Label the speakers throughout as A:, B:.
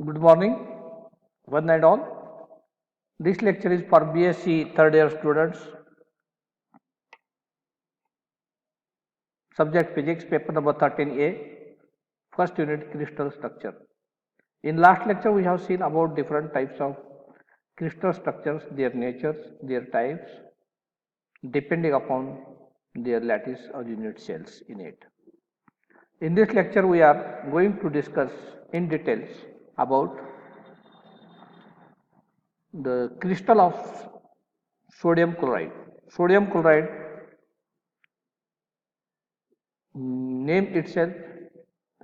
A: Good morning, one and all. This lecture is for B.Sc third year students. Subject Physics, paper number 13A, first unit crystal structure. In last lecture, we have seen about different types of crystal structures, their natures, their types, depending upon their lattice or unit cells in it. In this lecture, we are going to discuss in details about the crystal of sodium chloride. Sodium chloride name itself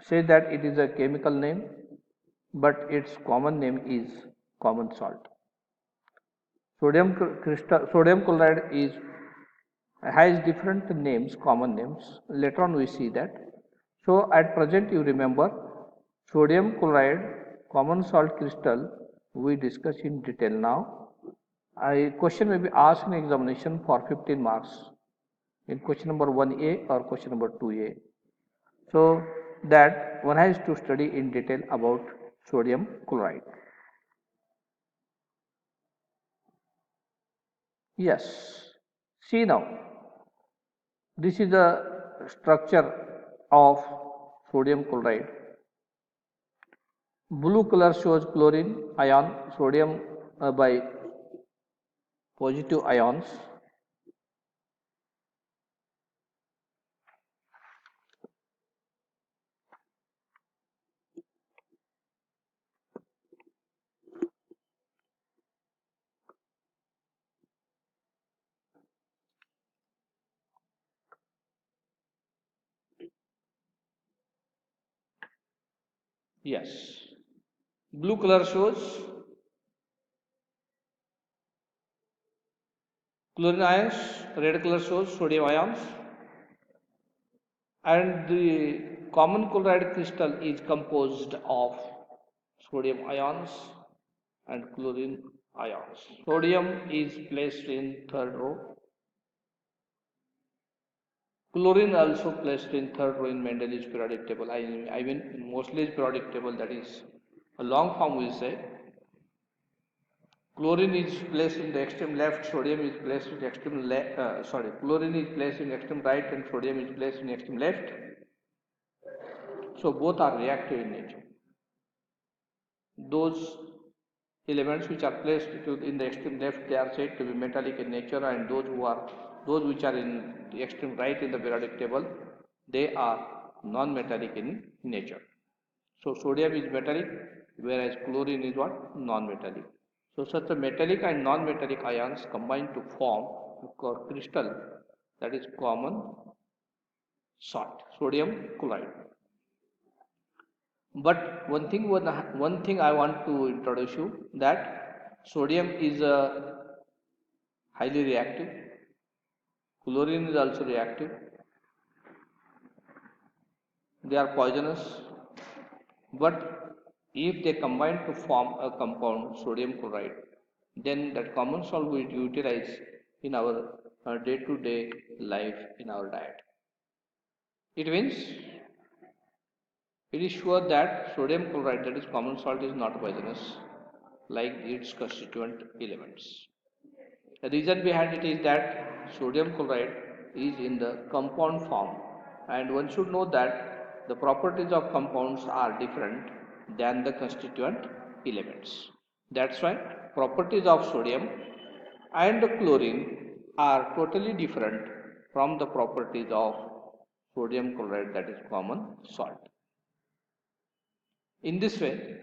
A: says that it is a chemical name, but its common name is common salt. Sodium chloride has different names, common names. Later on we see that. So at present you remember sodium chloride, common salt crystal we discuss in detail now. A question may be asked in examination for 15 marks in question number 1A or question number 2A. So that one has to study in detail about sodium chloride. Yes, see now, this is the structure of sodium chloride. Blue color shows chlorine ion, sodium by positive ions. Yes, blue color shows chlorine ions, red color shows sodium ions, and the common chloride crystal is composed of sodium ions and chlorine ions. Sodium is placed in third row. Chlorine also placed in third row in Mendel's periodic table. I mean Moseley's periodic table, that is a long form we say. Chlorine is placed in the extreme left, sodium is placed in the extreme left, chlorine is placed in the extreme right and sodium is placed in the extreme left. So both are reactive in nature. Those elements which are placed in the extreme left, they are said to be metallic in nature, and those which are in the extreme right in the periodic table, they are non-metallic in nature. So sodium is metallic, whereas chlorine is what? Non-metallic. So such a metallic and non-metallic ions combine to form a crystal, that is common salt, sodium chloride. But one thing I want to introduce you, that sodium is highly reactive, chlorine is also reactive, they are poisonous, but if they combine to form a compound sodium chloride, then that common salt we utilize in our day-to-day life in our diet. It means it is sure that sodium chloride, that is common salt, is not poisonous like its constituent elements. The reason behind it is that sodium chloride is in the compound form, and one should know that the properties of compounds are different than the constituent elements. That's why properties of sodium and chlorine are totally different from the properties of sodium chloride, that is common salt. In this way,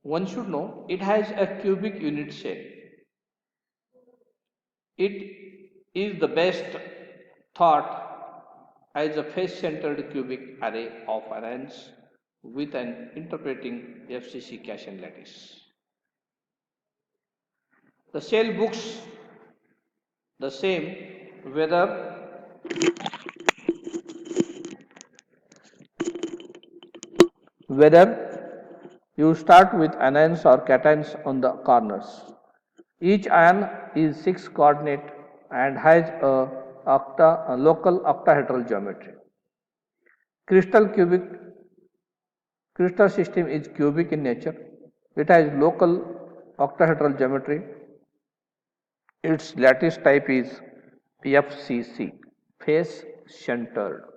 A: one should know it has a cubic unit shape. It is the best thought as a face-centered cubic array of anions with an interpreting FCC Cashian lattice. The cell books the same whether you start with anions or cations on the corners. Each ion is 6 coordinate and has a local octahedral geometry. Crystal cubic Crystal system is cubic in nature. It has local octahedral geometry. Its lattice type is FCC, face centered.